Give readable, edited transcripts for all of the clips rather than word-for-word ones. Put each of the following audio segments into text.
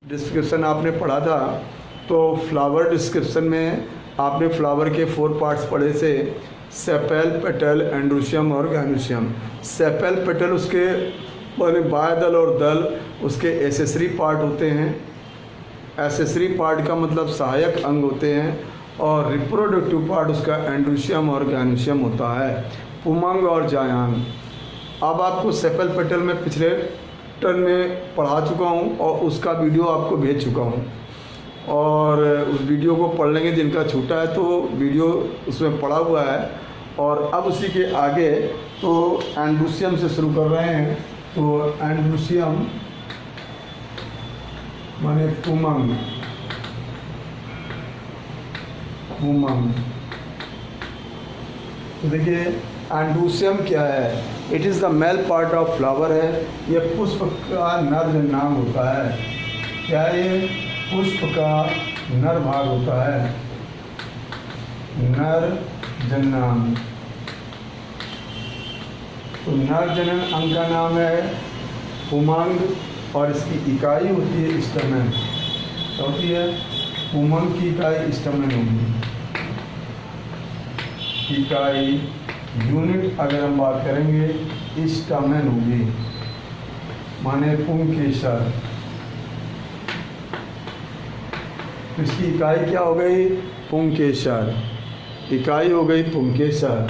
Description आपने पढ़ा था, तो फ्लावर डिस्क्रिप्शन में आपने फ्लावर के 4 पार्ट्स पढ़े थे, सेपेल, पेटल, एंड्रोशियम और गाइनोशियम। सेपेल, पेटल उसके माने बाह्यदल और दल उसके एसेसरी पार्ट होते हैं। एसेसरी पार्ट का मतलब सहायक अंग होते हैं, और रिप्रोडक्टिव पार्ट उसका एंड्रोशियम और गाइनोशियम होता है, पुमंग और जायांग। अब आपको सेपेल, पेटल में पिछले टर्न में पढ़ा चुका हूँ और उसका वीडियो आपको भेज चुका हूँ, और उस वीडियो को पढ़ लेंगे जिनका छूटा है, तो वीडियो उसमें पढ़ा हुआ है। और अब उसी के आगे तो एंड्रोशियम से शुरू कर रहे हैं। तो एंड्रोशियम माने पुमंग, पुमंग। तो देखिए एंड्रोशियम क्या है, it is the male part of flower है। यह पुष्प का नर नाम होता है। क्या ये पुष्प का नर भाग होता है, नर जननांग। तो नर जनन अंग का नाम है पुमंग, और इसकी इकाई होती है स्टमन। होती है पुमंग की इकाई स्टमन होगी। इकाई यूनिट अगर हम बात करेंगे स्टमन होगी, माने पुंकेसर। इसकी इकाई क्या हो गई, पुंकेसर। इकाई हो गई पुंकेसर।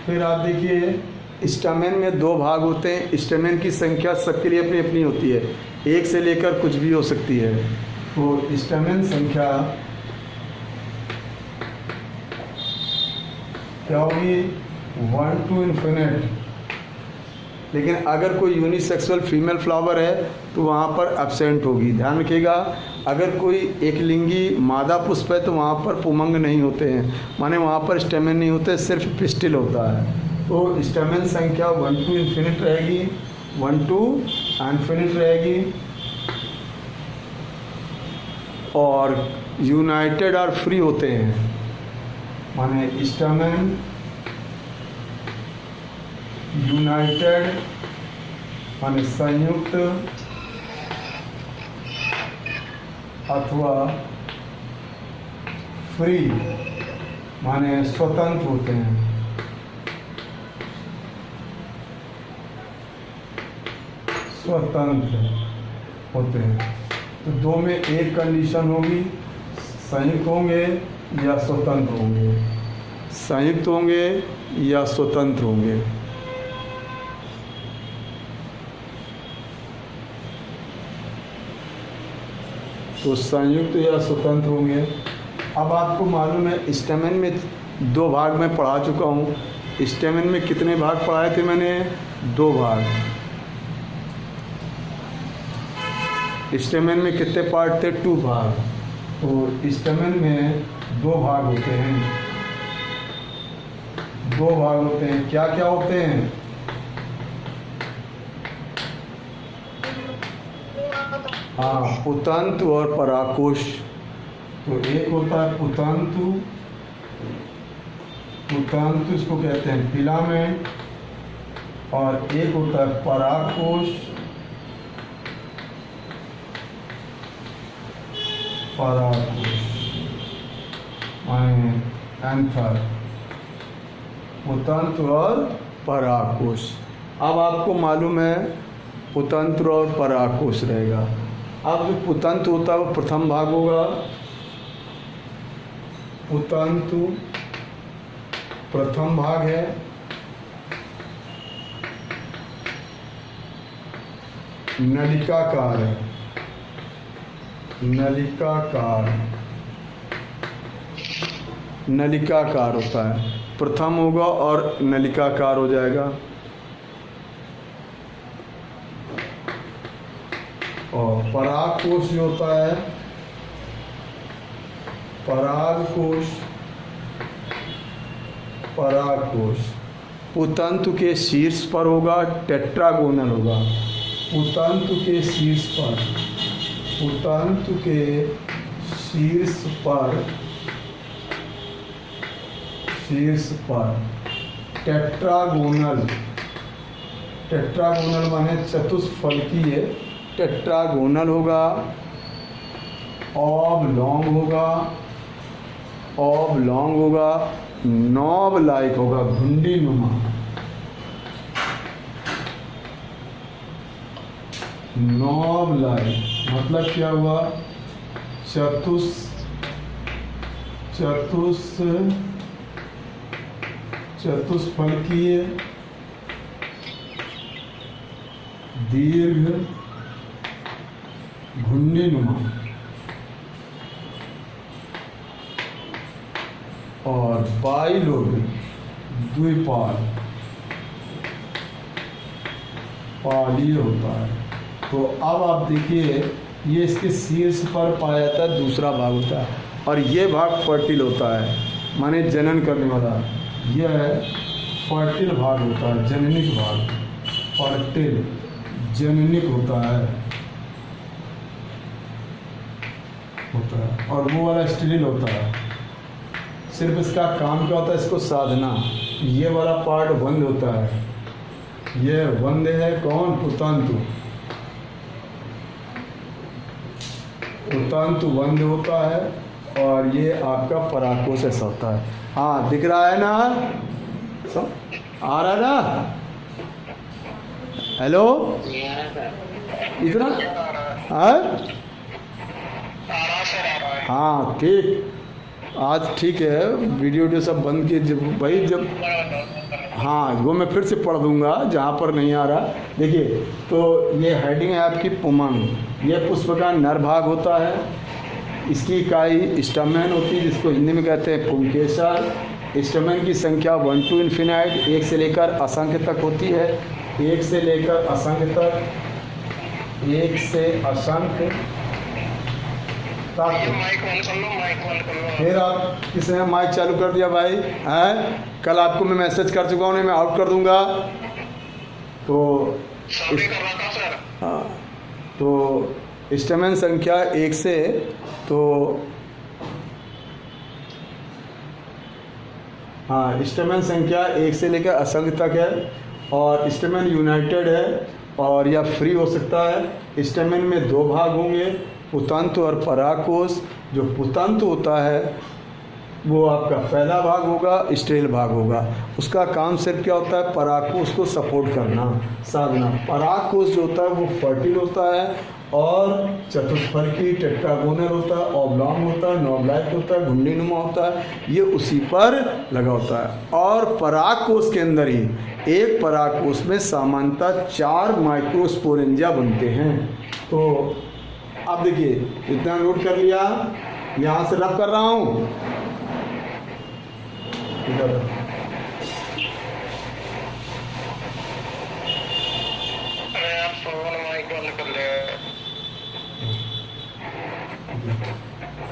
फिर आप देखिए स्टमन में 2 भाग होते हैं। स्टमन की संख्या सबके लिए अपनी अपनी होती है, 1 से लेकर कुछ भी हो सकती है। तो स्टमन संख्या क्या होगी, 1 to इन्फिनिट। लेकिन अगर कोई यूनिसेक्सुअल फीमेल फ्लावर है तो वहाँ पर एब्सेंट होगी। ध्यान रखिएगा, अगर कोई एक लिंगी मादा पुष्प है तो वहाँ पर पुमंग नहीं होते हैं, माने वहाँ पर स्टेमन नहीं होते, सिर्फ पिस्टिल होता है। तो स्टेमन संख्या 1 to इन्फिनिट रहेगी, 1 to इन्फिनिट रहेगी। और यूनाइटेड और फ्री होते हैं, माने स्टेमन यूनाइटेड माने संयुक्त अथवा फ्री माने स्वतंत्र होते हैं। स्वतंत्र होते हैं। तो 2 में एक कंडीशन होगी, संयुक्त होंगे या स्वतंत्र होंगे, संयुक्त होंगे या स्वतंत्र होंगे। तो संयुक्त या स्वतंत्र होंगे। अब आपको मालूम है स्टेमन में 2 भाग में पढ़ा चुका हूँ। स्टेमन में कितने भाग पढ़ाए थे मैंने, 2 भाग। स्टेमन में कितने पार्ट थे, 2 भाग। तो स्टेमन में 2 भाग होते हैं, 2 भाग होते हैं। क्या क्या होते हैं, हाँ, पुतंतु और पराकोश। तो एक होता है पुतंतु, पुतंतु इसको कहते हैं फिलामेंट, और एक होता है पराकोश, पराकोश माने एंथर। पुतंत्र और पराकोश। अब आपको मालूम है पुतंत्र और पराकोश रहेगा। अब जो पुतंत्र होता है वो प्रथम भाग होगा। पुतंतु प्रथम भाग है। नलिकाकार है, नलिकाकार, नलिकाकार होता है, प्रथम होगा और नलिकाकार हो जाएगा। और परागकोश जो होता है, परागकोश, परागकोश पुतंतु के शीर्ष पर होगा, टेट्रागोनल होगा। पुतंतु के शीर्ष पर, पुतंतु के शीर्ष पर, शीर्ष पर टेट्रागोनल। टेट्रागोनल माने चतुष्फलकीय टेट्रागोनल होगा, ऑबलॉन्ग होगा, ऑबलॉन्ग होगा, नॉब लाइक होगा, घुंडी नुमा, नॉब लाइक मतलब क्या हुआ, चतुष्फलकीय दीर्घ घुंडी नुमा और बाइलोब द्विपाल पाली होता है। तो अब आप देखिए ये इसके शीर्ष पर पाया जाता है, दूसरा भाग होता है और ये भाग फर्टिल होता है, माने जनन करने वाला, यह फर्टिल भाग होता है, जननिक भाग, फर्टिल जननिक होता है और वो वाला स्टेरिल होता है। सिर्फ इसका काम क्या होता है, इसको साधना, ये वाला पार्ट बंद होता है, ये बंद है कौन, पुतंतु, पुतंतु बंद होता है और ये आपका पराकोश ऐसा होता है। हाँ दिख रहा है ना, आ रहा है ना, हेलो इतना हाँ ठीक, आज ठीक है, वीडियो सब बंद किए जब भाई, जब हाँ वो मैं फिर से पढ़ दूंगा जहाँ पर नहीं आ रहा। देखिए तो ये हेडिंग है आपकी पुमंग, ये पुष्प का नर भाग होता है, इसकी इकाई स्टमेन होती है जिसको हिंदी में कहते हैं पुंकेसर। स्टमेन की संख्या 1 to इन्फिनाइट, 1 से लेकर असंख्य तक होती है, 1 से लेकर असंख्य तक, 1 से असंख्य तक। फिर आप किसने माइक चालू कर दिया भाई, है कल आपको मैं मैसेज कर चुका हूँ, मैं आउट कर दूंगा। तो हाँ तो स्टेमेन संख्या 1 से, तो हाँ स्टेमेन संख्या 1 से लेकर असंख्य तक है और स्टेमेन यूनाइटेड है और या फ्री हो सकता है। स्टेमेन में 2 भाग होंगे, पुतंतु और पराकोश। जो पुतंतु होता है वो आपका पहला भाग होगा, स्टेल भाग होगा, उसका काम सिर्फ क्या होता है, पराकोश को सपोर्ट करना, साधना। पराकोश जो होता है वो फर्टिल होता है और चतुष्फलकी टेट्रागोनल होता है, ऑब्लॉन्ग होता है, नॉबलाइक होता है, घुंडीनुमा होता है, ये उसी पर लगा होता है। और परागकोश के अंदर ही, एक परागकोश में सामान्यतः 4 माइक्रोस्पोरेंजिया बनते हैं। तो अब देखिए इतना नोट कर लिया, यहाँ से रब कर रहा हूँ,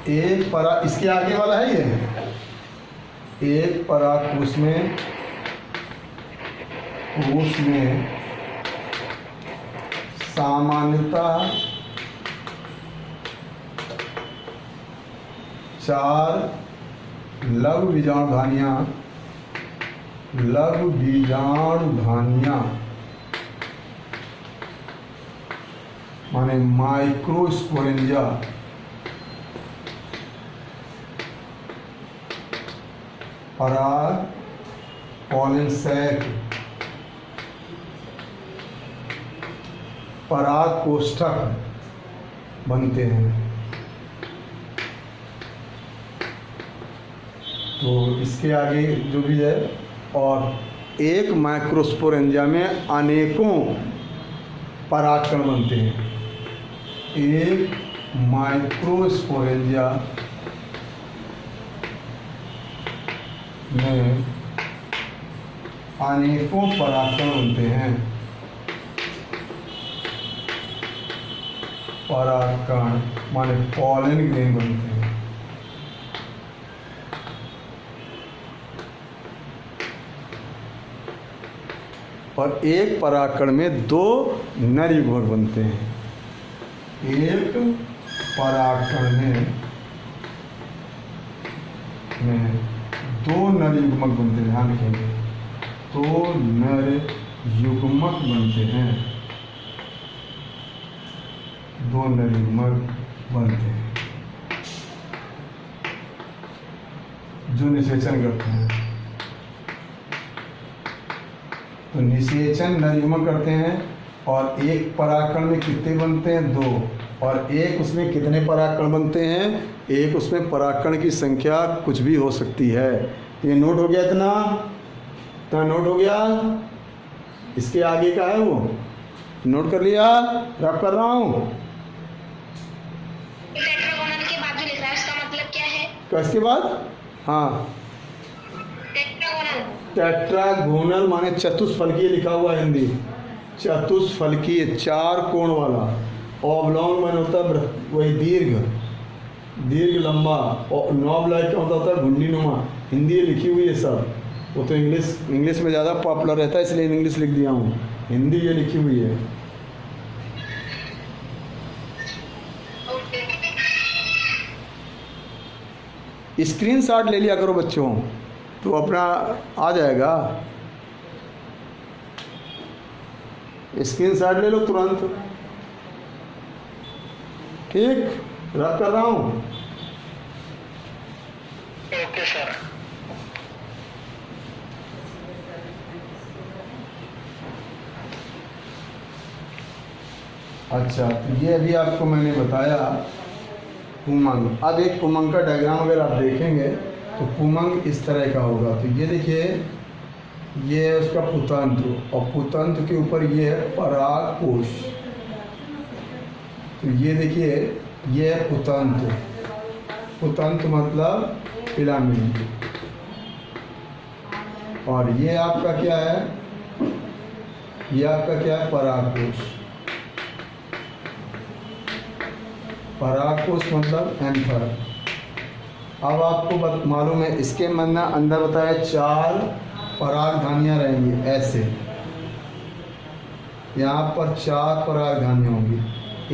एक परा, इसके आगे वाला है ये, एक परागकोश में सामान्यतः 4 लघु बीजाणुधानियां माने माइक्रोस्पोरेंजिया पराग पॉलन सैक पराग कोष्ठक बनते हैं। तो इसके आगे जो भी है, और एक माइक्रोस्पोरेंजिया में अनेकों परागकण बनते हैं। एक माइक्रोस्पोरेंजिया में अनेकों परागकण बनते हैं। परागकण माने पॉलन ग्रेन बनते हैं। और एक परागकण में 2 नर युग्मक बनते हैं। एक परागकण में 2 नर युग्मक बनते हैं, ध्यान रखेंगे, 2 नर युग्मक बनते हैं। दो नरीमक बनते हैं जो निषेचन करते हैं। तो निषेचन नरीमक करते हैं और एक परागकण में कितने बनते हैं? 2। और एक उसमें कितने परागकण बनते हैं? एक उसमें परागकण की संख्या कुछ भी हो सकती है। ये नोट हो गया इतना नोट हो गया। इसके आगे का है वो नोट कर लिया, रब कर रहा हूँ। टेट्रागोनल के बाद जो लिख रहा है उसका मतलब क्या है? किसके बाद? हाँ, टेट्रागोनल माने चतुष्फलकीय लिखा हुआ है हिंदी। चतुष्फलकीय 4 कोण वाला। ऑब्लॉन्ग माने होता है वही दीर्घ लंबा। और नॉब-लाइक का होता है घुंडीनुमा। हिंदी लिखी हुई है सब। वो तो इंग्लिश में ज़्यादा पॉपुलर रहता है इसलिए इंग्लिश लिख दिया हूँ। हिंदी ये लिखी हुई है। स्क्रीनशॉट ले लिया करो बच्चों, तो अपना आ जाएगा। स्क्रीनशॉट ले लो तुरंत। ठीक, रब कर रहा हूँ। Okay sir. अच्छा, तो ये अभी आपको मैंने बताया पुमंग। अब एक पुमंग का डायग्राम अगर आप देखेंगे तो पुमंग इस तरह का होगा। तो ये देखिए, ये है उसका पुतंत्र और पुतंत्र के ऊपर ये है परागकोश। तो ये देखिए, ये है पुतंत्र। पुतंत्र मतलब फिलामेंट। और ये आपका क्या है? ये आपका क्या है? परागकोश। परागकोश मतलब एंथर। अब आपको मालूम है इसके अंदर बताया 4 परागधानियाँ रहेंगी ऐसे। यहाँ पर 4 परागधानियाँ होंगी,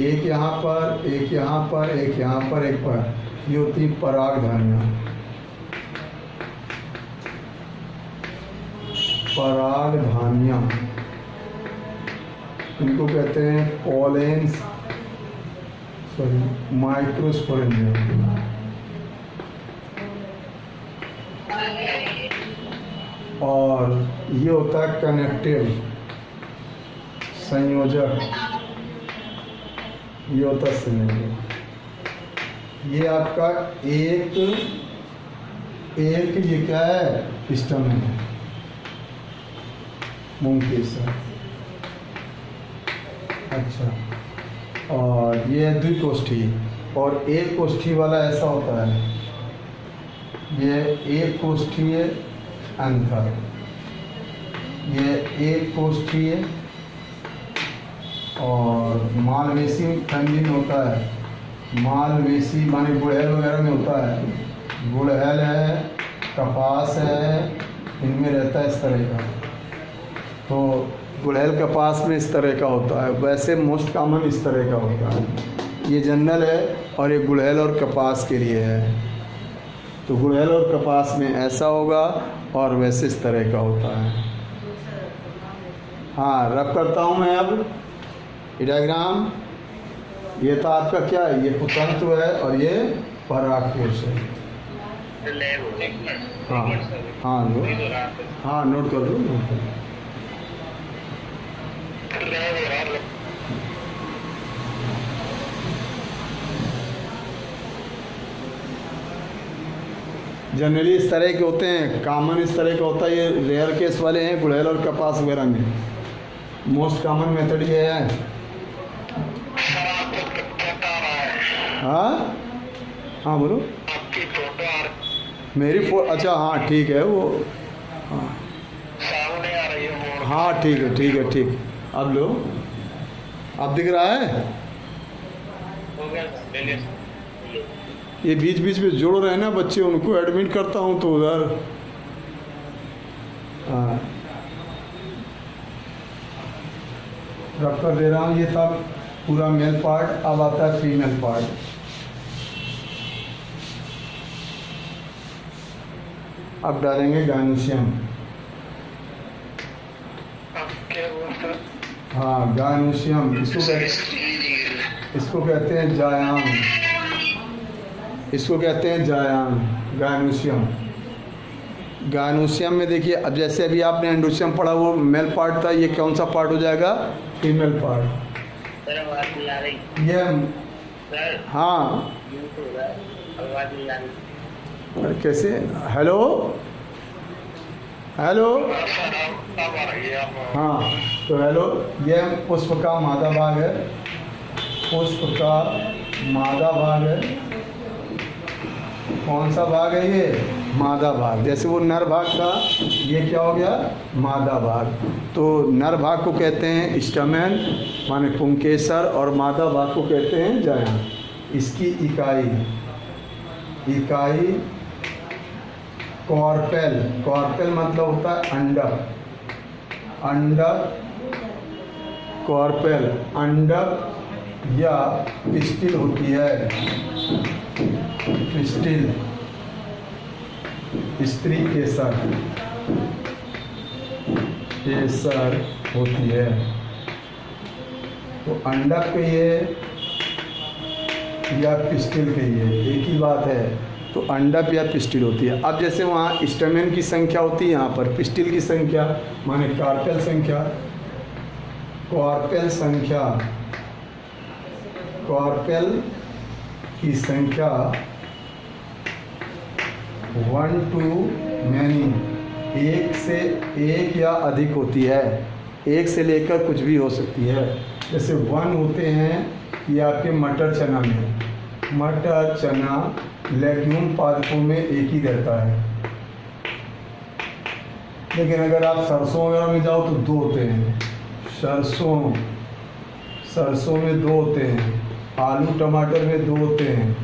एक यहाँ पर, एक यहाँ पर, एक यहाँ पर, एक पर। ये होती परागधानियाँ। परागधानियाँ इनको कहते हैं पॉलेंस, सॉरी माइक्रोस्पोरेंजियम। और ये होता है कनेक्टिव, संयोजक। ये होता है संयोजक। ये आपका एक ये क्या है? सिस्टम है मूंग के साथ। अच्छा, और ये है द्विकोष्ठी। और एक कोष्ठी वाला ऐसा होता है, ये एक कोष्ठीय अंतर, ये एक कोष्ठीय। और मालवेसी फैमिली में होता है। मालवेसी माने गुड़हल वगैरह में होता है। गुड़हल है, कपास है, इनमें रहता है इस तरह का। तो गुड़हल कपास में इस तरह का होता है। वैसे मोस्ट कॉमन इस तरह का होता है। ये जनरल है और ये गुड़हल और कपास के लिए है। तो गुड़हल और कपास में ऐसा होगा और वैसे इस तरह का होता है। हाँ, रब करता हूँ मैं अब ये डायग्राम। ये तो आपका क्या है? ये पुतंत्र है और ये परागकोश है। हाँ हाँ, हाँ नोट कर लो, जनरली इस तरह के होते हैं। कॉमन इस तरह का होता है। ये रेयर केस वाले हैं गुड़हल और कपास वगैरह में। मोस्ट कॉमन मेथड ये है। हाँ हाँ बोलो। आपकी फोटो मेरी अच्छा हाँ ठीक है वो। हाँ सामने आ रही है। हाँ ठीक है ठीक है ठीक। अब लो, अब दिख रहा है? हो गया। ये बीच बीच में जोड़ रहे हैं ना बच्चे, उनको एडमिट करता हूँ तो उधर। हाँ, रब कर दे रहा हूँ। ये था पूरा मेल पार्ट। अब आता है फीमेल पार्ट। अब डालेंगे गायनोशियम। हाँ गायनोशियम, इसको इसको कहते हैं जायांग, इसको कहते हैं जायांग, गायनोशियम। गायनोशियम में देखिए, अब जैसे अभी आपने एंडोशियम पढ़ा, वो मेल पार्ट था, ये कौन सा पार्ट हो जाएगा? Female part. सर आवाज नहीं आ रही ये सर। हाँ, आवाज नहीं आ रही। अरे कैसे? हेलो हेलो, सर अब आ रही है अब। हाँ तो हेलो, ये पुष्प का मादा भाग है, पुष्प का मादा भाग है। कौन सा भाग है ये? मादा भाग। जैसे वो नर भाग था, ये क्या हो गया? मादा भाग। तो नर भाग को कहते हैं स्टमेन माने पुंकेसर, और मादा भाग को कहते हैं जायांग। इसकी इकाई कॉर्पेल। कॉर्पेल मतलब होता है अंडक, कॉर्पेल अंडक या पिस्टिल होती है। पिस्टिल स्त्री केसर होती है। तो अंडक कहिए या पिस्टिल कहिए, एक ही बात है। तो अंडक या पिस्टिल होती है। अब जैसे वहाँ स्टेमेन की संख्या होती है, यहाँ पर पिस्टिल की संख्या माने कार्पेल संख्या। कॉर्पेल की संख्या 1 to many, एक या अधिक होती है। एक से लेकर कुछ भी हो सकती है। जैसे 1 होते हैं ये आपके मटर चना में, मटर चना लेग्यूम पादपों में एक ही रहता है। लेकिन अगर आप सरसों वगैरह में जाओ तो 2 होते हैं। सरसों में 2 होते हैं, आलू टमाटर में 2 होते हैं।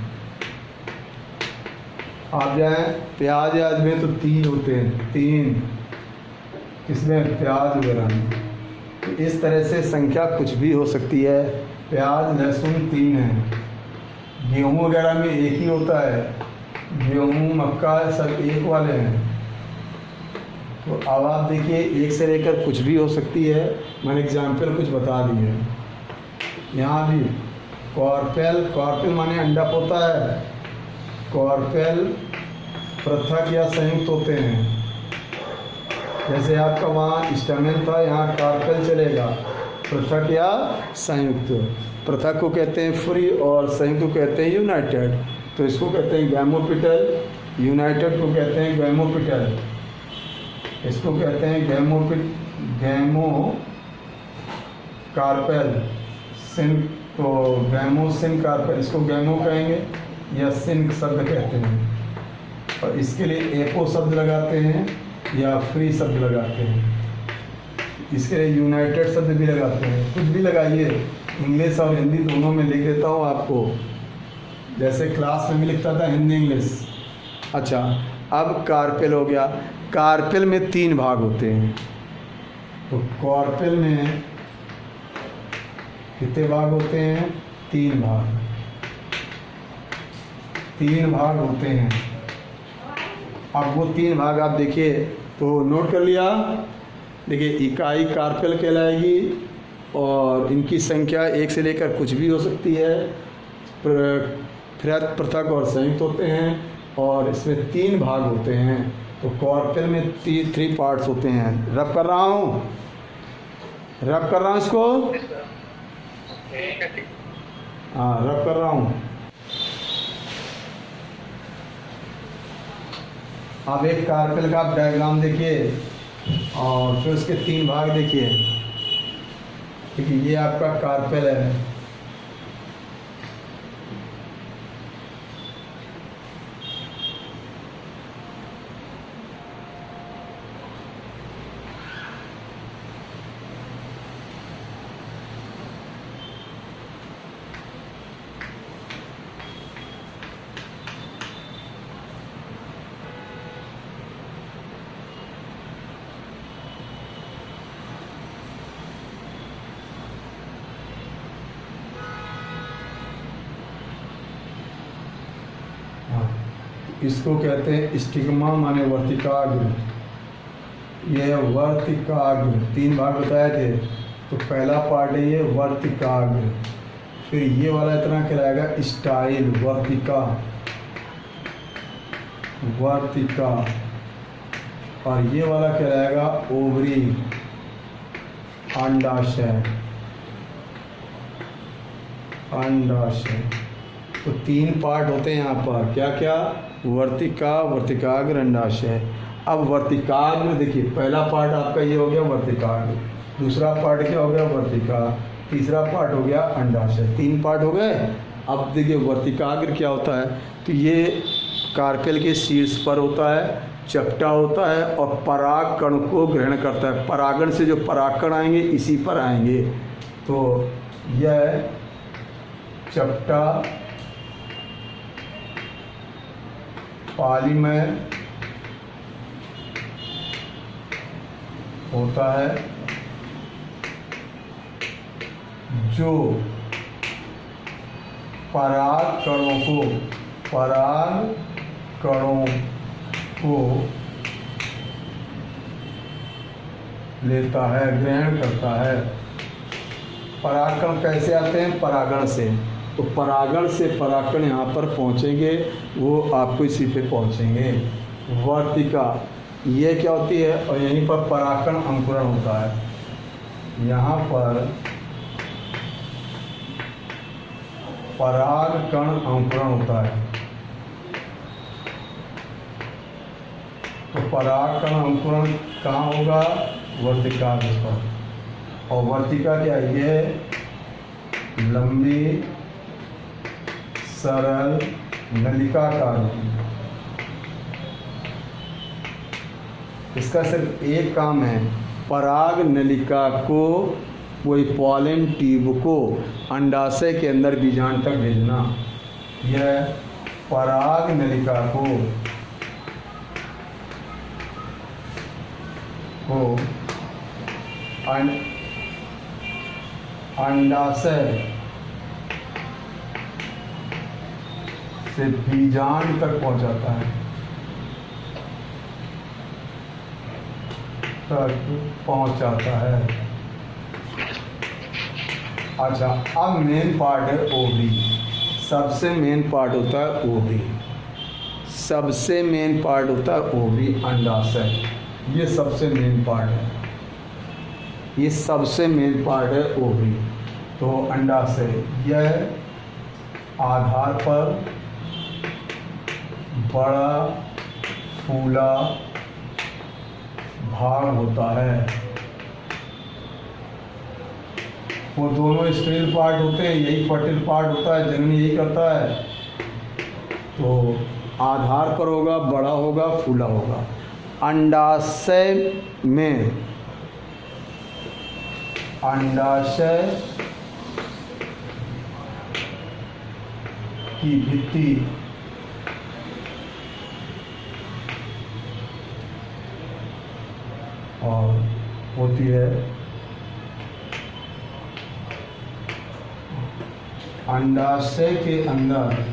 आप जाएँ प्याज में तो 3 होते हैं, 3 इसमें प्याज वगैरह में। तो इस तरह से संख्या कुछ भी हो सकती है। प्याज लहसुन 3 है। गेहूँ वगैरह में एक ही होता है, गेहूँ मक्का सब एक वाले हैं। तो अब आप देखिए, एक से लेकर कुछ भी हो सकती है। मैंने एग्जाम्पल कुछ बता दिए। यहाँ भी कॉर्पेल माने अंडक होता है। कॉर्पेल पृथक या संयुक्त होते हैं। जैसे आपका वहाँ स्टेमेन था, यहाँ कार्पेल चलेगा। पृथक या संयुक्त। पृथक को कहते हैं फ्री और संयुक्त को कहते हैं यूनाइटेड। तो इसको कहते हैं गैमोपिटल, यूनाइटेड को कहते हैं गैमोपिटल, इसको कहते हैं गैमो कार्पेल सिन। तो गैमोसिन कार्पेल, इसको गैमो कहेंगे या सिन शब्द कहते हैं। और इसके लिए एपो शब्द लगाते हैं या फ्री शब्द लगाते हैं। इसके लिए यूनाइटेड शब्द भी लगाते हैं। कुछ भी लगाइए, इंग्लिश और हिंदी दोनों में लिख देता हूँ आपको, जैसे क्लास में भी लिखता था हिंदी इंग्लिश। अच्छा, अब कार्पेल हो गया। कार्पेल में 3 भाग होते हैं। तो कॉर्पेल में कितने भाग होते हैं? 3 भाग। 3 भाग होते हैं। अब वो 3 भाग आप देखिए, तो नोट कर लिया। देखिए, इकाई कार्पेल कहलाएगी और इनकी संख्या 1 से लेकर कुछ भी हो सकती है। पृथक और संयुक्त होते हैं और इसमें 3 भाग होते हैं। तो कॉर्पेल में 3 पार्ट्स होते हैं। रब कर रहा हूँ इसको। हाँ, रब कर रहा हूँ। अब एक कार्पेल का आप डायग्राम देखिए और फिर उसके 3 भाग देखिए। ठीक है, ये आपका कार्पेल है। इसको कहते हैं स्टिग्मा माने वर्तिकाग्र। यह वर्तिकाग्र 3 भाग बताए थे। तो पहला पार्ट है ये वर्तिकाग्र, फिर ये वाला इतना कहलाएगा स्टाइल, वर्तिका, वर्तिका। और ये वाला कहलाएगा ओवरी, अंडाशय, अंडाशय। तो 3 पार्ट होते हैं यहाँ पर, क्या क्या? वर्तिका, वर्तिकाग्र, अंडाशय। अब वर्तिकाग्र देखिए, पहला पार्ट आपका ये हो गया वर्तिकाग्र, दूसरा पार्ट क्या हो गया? वर्तिका, तीसरा पार्ट हो गया अंडाशय। 3 पार्ट हो गए। अब देखिए वर्तिकाग्र क्या होता है, तो ये कार्पेल के शीर्ष पर होता है, चपटा होता है और पराग कण को ग्रहण करता है। परागण से जो परागकण आएंगे इसी पर आएंगे। तो यह चपटा पालीमय होता है जो पराग कणों को लेता है, ग्रहण करता है। परागकण कैसे आते हैं? परागण से। तो परागण से परागकण यहाँ पर पहुँचेंगे, वो आपको इसी पे पहुँचेंगे। वर्तिका ये क्या होती है? और यहीं पर परागकण अंकुरण होता है। यहाँ पर परागकण अंकुरण होता है। तो परागकण अंकुरण कहाँ होगा? वर्तिकाग्र पर। और वर्तिका क्या है? ये लंबी सरल नलिकाकार होती है। इसका सिर्फ एक काम है, पराग नलिका को, वही पॉलन ट्यूब को अंडाशय के अंदर बीजांड तक भेजना। यह पराग नलिका को अंडाशय से बीजांड तक पहुंचाता है, अच्छा, अब मेन पार्ट है ओवरी। सबसे मेन पार्ट होता है ओवरी, सबसे मेन पार्ट होता है ओवरी, अंडाशय। ये सबसे मेन पार्ट है, ये सबसे मेन पार्ट है ओवरी। तो अंडाशय यह आधार पर बड़ा फूला भाग होता है। वो दोनों स्टेरिल पार्ट होते हैं, यही फर्टिल पार्ट होता है, जननी यही करता है। तो आधार पर होगा, बड़ा होगा, फूला होगा। अंडाशय में, अंडाशय की भित्ति और होती है अंडाशय के अंदर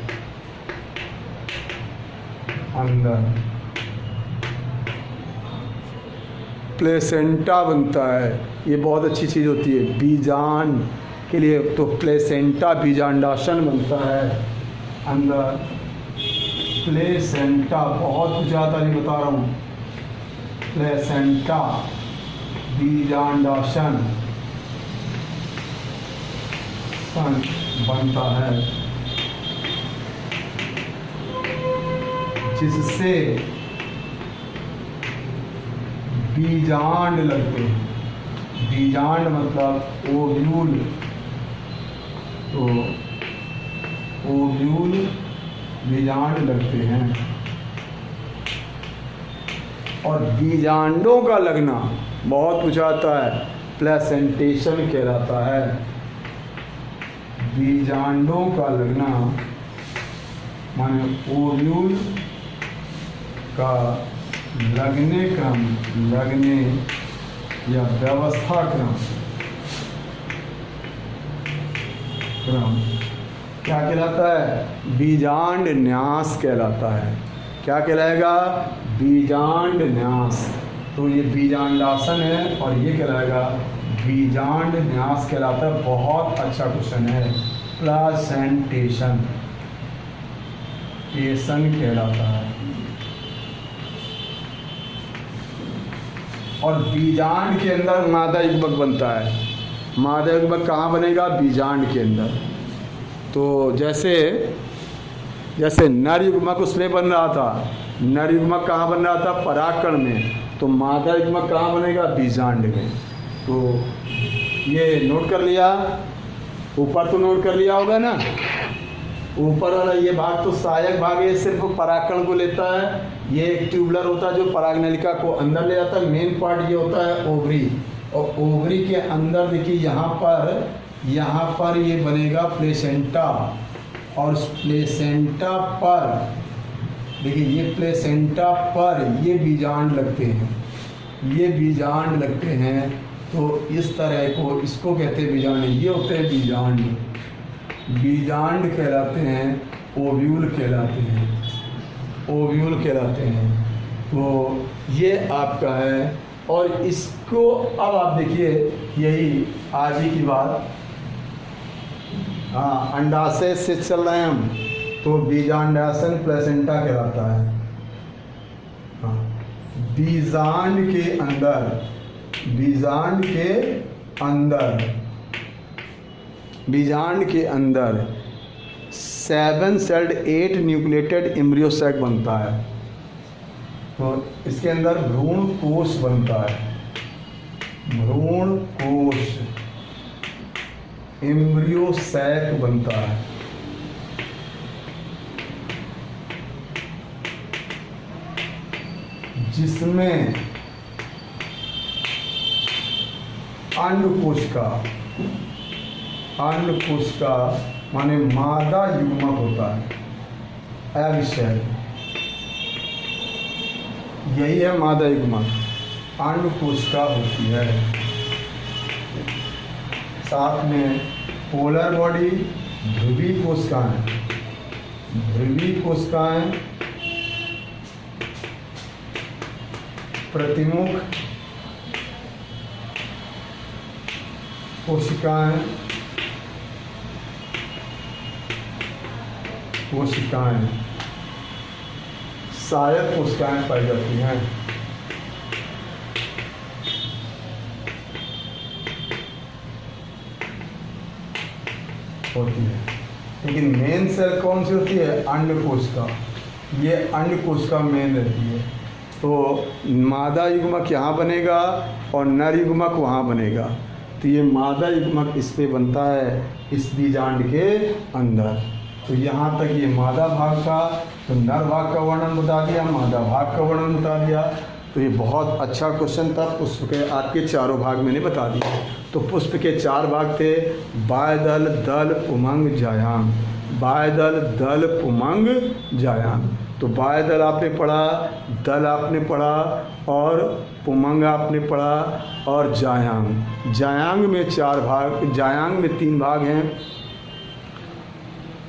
प्लेसेंटा बनता है। ये बहुत अच्छी चीज़ होती है बीजांड के लिए। तो प्लेसेंटा, बीजांडाशन बनता है अंदर। प्लेसेंटा बहुत ज़्यादा नहीं बता रहा हूँ, प्लेसेंटा बीजांडाशन बनता है, जिससे बीजांड लगते हैं। बीजांड मतलब ओव्यूल। तो ओव्यूल बीजांड लगते हैं। और बीजांडों का लगना बहुत पूछा जाता है, प्लेसेंटेशन कहलाता है। बीजांडों का लगना माने ओव्यूल का लगने क्रम, लगने या व्यवस्था क्रम क्या कहलाता है? बीजांड न्यास कहलाता है। क्या कहलाएगा? बीजांड न्यास। तो ये बीजांडासन है और ये कहलाएगा बीजांड न्यास कहलाता है। बहुत अच्छा क्वेश्चन है। प्लासेंटेशन कहलाता है। और बीजांड के अंदर मादा युग्मक बनता है। मादा युग्मक कहाँ बनेगा? बीजांड के अंदर। तो जैसे नर युग्मक उसमें बन रहा था, नर युग्मक कहाँ बन रहा था? परागकण में। तो मादा युग्मक कहाँ बनेगा? बीजांड में। तो ये नोट कर लिया, ऊपर तो नोट कर लिया होगा ना। ऊपर वाला ये भाग तो सहायक भाग है, सिर्फ परागकण को लेता है। ये एक ट्यूबलर होता है जो परागनलिका को अंदर ले जाता है। मेन पार्ट ये होता है ओवरी, और ओवरी के अंदर देखिए यहाँ पर ये बनेगा प्लेसेंटा, और प्लेसेंटा पर देखिए ये प्लेसेंटा पर ये बीजांड लगते हैं, ये बीजांड लगते हैं। तो इस तरह को इसको कहते हैं बीजांड। ये होते हैं बीजांड, बीजांड कहलाते हैं, ओव्यूल कहलाते हैं, ओव्यूल कहलाते हैं। तो ये आपका है। और इसको अब आप देखिए, यही आज ही की बात, हाँ, अंडाशय से चल रहे हैं हम, तो बीजांडासन प्लेसेंटा कहलाता है। हाँ, बीजांड के अंदर, बीजांड के अंदर 7 सेल्ड 8 न्यूक्लिएटेड एम्ब्रियो सैक बनता है। तो इसके अंदर भ्रूण कोश बनता है, भ्रूण कोश, एम्ब्रियो सैक बनता है। जिसमें अंडकोश का माने मादा युग्मक होता है। अविषय यही है मादा युग्मक, अंडकोश का होती है। साथ में पोलर बॉडी, ध्रुवी कोशिकाएं, ध्रुवी कोशिकाएं, प्रतिमुख कोशिकाएं, सहायक कोशिकाएं पाई जाती हैं। होती है, लेकिन मेन सेल कौन सी होती है? अंडकोश का। ये अंडकोश का मेन रहती है। तो मादा युग्मक यहाँ बनेगा और नर युग्मक वहाँ बनेगा। तो ये मादा युग्मक इस पे बनता है, इस बीजांड के अंदर। तो यहाँ तक ये मादा भाग का, तो नर भाग का वर्णन बता दिया, मादा भाग का वर्णन बता दिया। तो ये बहुत अच्छा क्वेश्चन था। पुष्प के आपके चारों भाग मैंने बता दिए। तो पुष्प के 4 भाग थे, बायदल, दल, पुमंग, जायांग। बायदल, दल, पुमंग, जायांग। तो बायदल आपने पढ़ा, दल आपने पढ़ा, और पुमंग आपने पढ़ा, और जायांग। जायांग में 4 भाग, जायांग में 3 भाग हैं,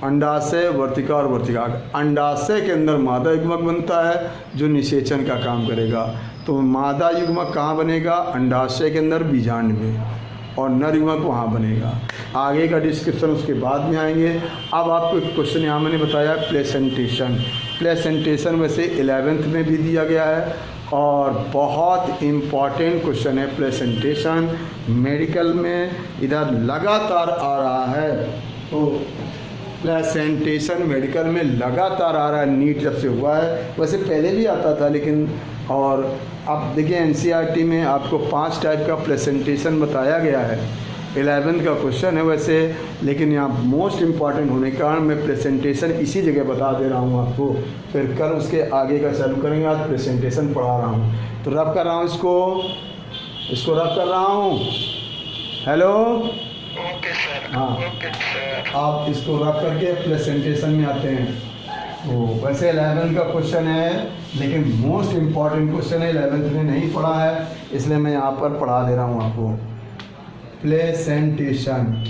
अंडाशय, वर्तिका और वर्तिकाग्र। अंडाशय के अंदर मादा युग्मक बनता है जो निषेचन का काम करेगा। तो मादा युग्मक कहाँ बनेगा? अंडाशय के अंदर, बीजांड में, और नर युग्मक वहाँ बनेगा। आगे का डिस्क्रिप्शन उसके बाद में आएंगे। अब आपको एक क्वेश्चन यहाँ मैंने बताया, प्लेसेंटेशन। प्लेसेंटेशन में से 11th में भी दिया गया है, और बहुत इम्पॉर्टेंट क्वेश्चन है प्लेसेंटेशन। मेडिकल में इधर लगातार आ रहा है। तो प्लेसेंटेशन मेडिकल में लगातार आ रहा है, नीट जब से हुआ है। वैसे पहले भी आता था, लेकिन और अब देखिए एनसीईआरटी में आपको 5 टाइप का प्लेसेंटेशन बताया गया है। 11th का क्वेश्चन है वैसे, लेकिन यहाँ मोस्ट इम्पॉर्टेंट होने के कारण मैं प्रेजेंटेशन इसी जगह बता दे रहा हूँ आपको। फिर कल उसके आगे का चालू करेंगे। आज प्रेजेंटेशन पढ़ा रहा हूँ, तो रब कर रहा हूँ, इसको रब कर रहा हूँ। Hello, okay sir. हाँ, ओके सर। आप इसको रब करके प्रेजेंटेशन में आते हैं। तो वैसे 11th का क्वेश्चन है, लेकिन मोस्ट इम्पॉर्टेंट क्वेश्चन है, 11th में नहीं पढ़ा है, इसलिए मैं यहाँ पर पढ़ा दे रहा हूँ आपको। प्लेसेंटेशन,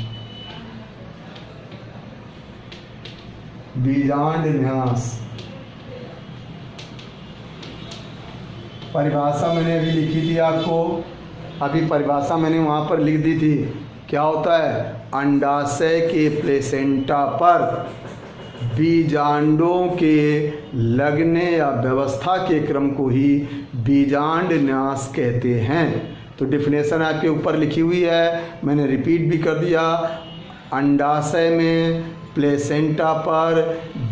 बीजांड न्यास। परिभाषा मैंने अभी लिखी थी आपको, अभी परिभाषा मैंने वहाँ पर लिख दी थी। क्या होता है? अंडाशय के प्लेसेंटा पर बीजांडों के लगने या व्यवस्था के क्रम को ही बीजांड न्यास कहते हैं। तो डिफिनेशन आपके ऊपर लिखी हुई है, मैंने रिपीट भी कर दिया। अंडाशय में प्लेसेंटा पर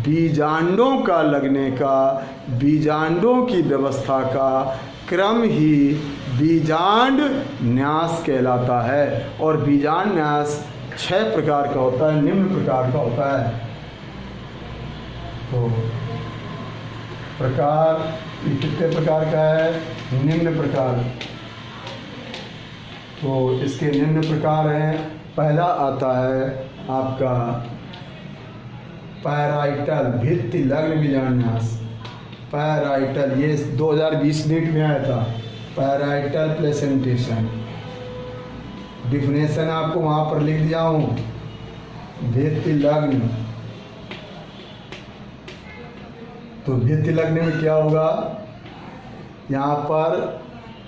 बीजांडों का लगने का, बीजांडों की व्यवस्था का क्रम ही बीजांड न्यास कहलाता है। और बीजांड न्यास 6 प्रकार का होता है, निम्न प्रकार का होता है। तो प्रकार कितने प्रकार का है? निम्न प्रकार। तो इसके निम्न प्रकार हैं। पहला आता है आपका पैराइटल भित्ति लग्न बीजांड न्यास। पैराइटल, ये 2020 नीट में आया था। पैराइटल प्लेसेंटेशन, डिफिनेशन आपको वहाँ पर लिख दिया हूँ। भित्ति लग्न, तो भित्ति लग्न में क्या होगा? यहाँ पर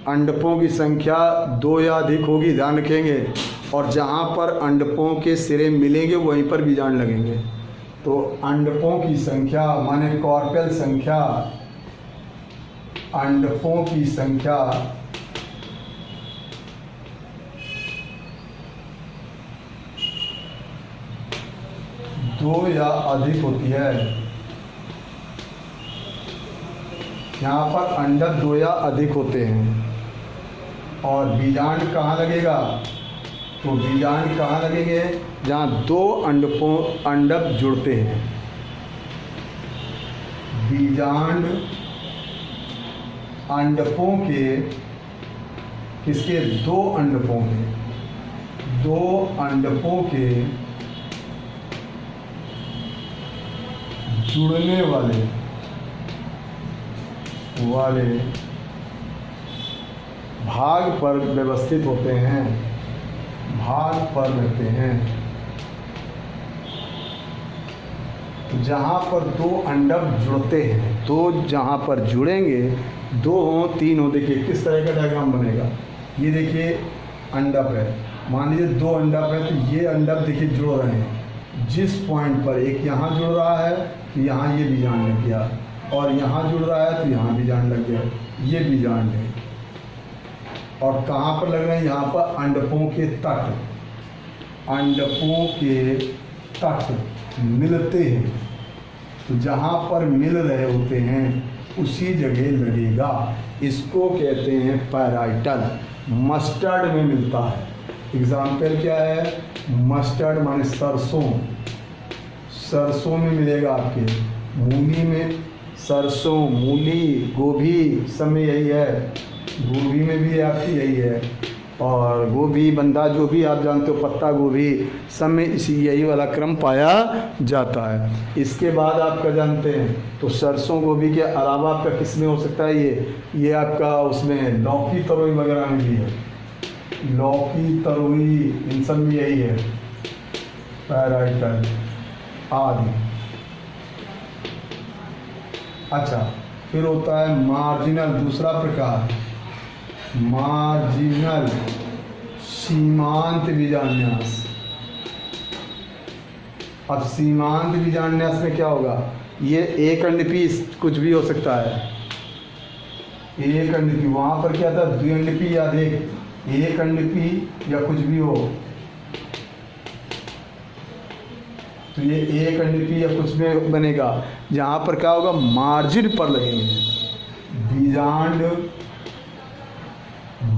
अंडकों की संख्या 2 या अधिक होगी, ध्यान रखेंगे। और जहाँ पर अंडकों के सिरे मिलेंगे वहीं पर बीजांड लगेंगे। तो अंडकों की संख्या माने कॉर्पेल संख्या, अंडकों की संख्या 2 या अधिक होती है। यहाँ पर अंडक 2 या अधिक होते हैं। और बीजांड कहाँ लगेगा? तो बीजांड कहाँ लगेंगे? जहाँ 2 अंडक जुड़ते हैं। बीजांड अंडकों के, किसके? 2 अंडकों के, 2 अंडकों के जुड़ने वाले भाग पर व्यवस्थित होते हैं, भाग पर रहते हैं। जहाँ पर 2 अंडक जुड़ते हैं, तो जहाँ पर जुड़ेंगे 2 हो 3 हो, देखिए किस तरह का डायग्राम बनेगा। ये देखिए अंडक है, मान लीजिए 2 अंडक है, तो ये अंडक देखिए जुड़ रहे हैं। जिस पॉइंट पर एक यहाँ जुड़ रहा है तो यहाँ ये बीजांड लग गया, और यहाँ जुड़ रहा है तो यहाँ बीजांड लग गया, ये बीजांड है। और कहाँ पर लग रहे हैं? यहाँ पर अंडकों के तट, अंडकों के तट मिलते हैं। तो जहाँ पर मिल रहे होते हैं उसी जगह लगेगा। इसको कहते हैं पैराइटल। मस्टर्ड में मिलता है। एग्जाम्पल क्या है? मस्टर्ड माने सरसों, सरसों में मिलेगा आपके। मूली में सरसों, मूली, गोभी सब में यही है। गोभी में भी आपकी यही है। और गोभी, बंदा जो भी आप जानते हो, पत्ता गोभी, सब में इसी यही वाला क्रम पाया जाता है। इसके बाद आपका जानते हैं तो सरसों गोभी के अलावा आपका किस में हो सकता है? ये आपका उसमें लौकी तरोई वगैरह में भी है। लौकी तरोई इन सब में यही है, पैराइटल आदि। अच्छा, फिर होता है मार्जिनल, दूसरा प्रकार मार्जिनल सीमांत बीजान्यास। अब सीमांत बीजान्यास में क्या होगा? ये एक अंडपी कुछ भी हो सकता है। एक अंडपी, वहाँ पर क्या था? 2 अंडपी या एक अंडपी या कुछ भी हो, तो ये एक अंडपी या कुछ में बनेगा। जहाँ पर क्या होगा? मार्जिन पर लगेंगे बीजांड,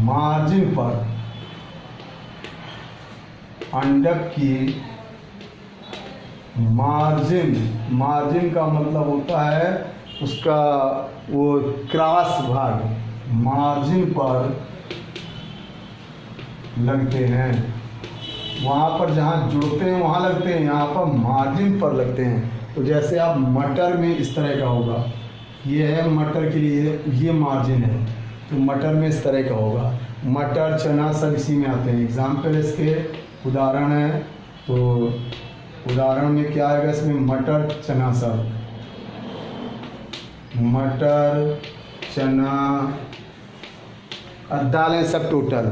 मार्जिन पर अंडक की मार्जिन का मतलब होता है उसका वो क्रॉस भाग, मार्जिन पर लगते हैं। वहाँ पर जहाँ जुड़ते हैं वहाँ लगते हैं, यहाँ पर मार्जिन पर लगते हैं। तो जैसे आप मटर में इस तरह का होगा, ये है मटर के लिए, ये मार्जिन है, तो मटर में इस तरह का होगा। मटर, चना सब इसी में आते हैं। एग्जाम्पल इसके उदाहरण है, तो उदाहरण में क्या आएगा? इसमें मटर, चना सब, मटर, चना और दालें सब, टोटल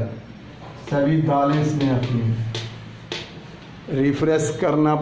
सभी दालें इसमें आती हैं। रिफ्रेश करना